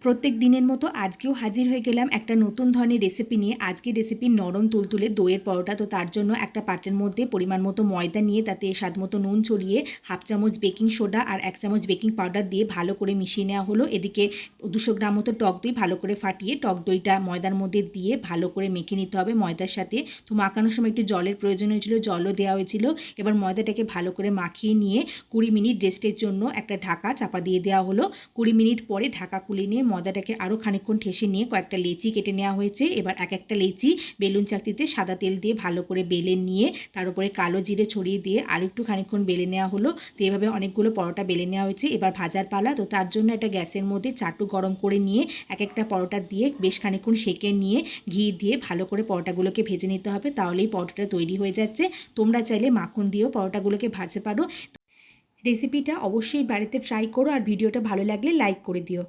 প্রত্যেক দিনের মতো আজকেও হাজির হয়ে গেলাম একটা নতুন ধরনের রেসিপি নিয়ে। আজকের রেসিপি নরম তুলতুলে দইয়ের পরোটা। তো তার জন্য একটা পাত্রের মধ্যে পরিমাণ মতো ময়দা নিয়ে তাতে স্বাদ মতো নুন ছড়িয়ে হাফ চামচ বেকিং সোডা আর 1 চামচ বেকিং পাউডার দিয়ে ভালো করে মিশিয়ে নেওয়া হলো। এদিকে 200 গ্রাম মতো টক দই ভালো করে ফাটিয়ে টক দইটা ময়দার মধ্যে দিয়ে ভালো করে মেখে নিতে হবে ময়দার সাথে। তো মাখানোর সময় একটু জলের প্রয়োজন হয়েছিল, জলও দেওয়া হয়েছিল। এবার ময়দাটাকে ভালো করে মাখিয়ে নিয়ে 20 মিনিট রেস্টের জন্য একটা ঢাকা চাপা দিয়ে দেওয়া হলো। 20 মিনিট পরে ঢাকা খুলে নিয়ে ময়দাটাকে আরও খানিকক্ষণ ঠেসে নিয়ে কয়েকটা লেচি কেটে নেওয়া হয়েছে। এবার এক একটা লেচি বেলুন চাকতিতে সাদা তেল দিয়ে ভালো করে বেলে নিয়ে তার উপরে কালো জিরে ছড়িয়ে দিয়ে আর একটু খানিকক্ষণ বেলে নেওয়া হলো। তো এভাবে অনেকগুলো পরোটা বেলে নেওয়া হয়েছে। এবার ভাজার পালা। তো তার জন্য একটা গ্যাসের মধ্যে চাটু গরম করে নিয়ে এক একটা পরোটা দিয়ে বেশ খানিকক্ষণ সেঁকে নিয়ে ঘি দিয়ে ভালো করে পরোটাগুলোকে ভেজে নিতে হবে, তাহলেই পরোটাটা তৈরি হয়ে যাচ্ছে। তোমরা চাইলে মাখন দিয়েও পরোটাগুলোকে ভাজতে পারো। রেসিপিটা অবশ্যই বাড়িতে ট্রাই করো আর ভিডিওটা ভালো লাগলে লাইক করে দিও।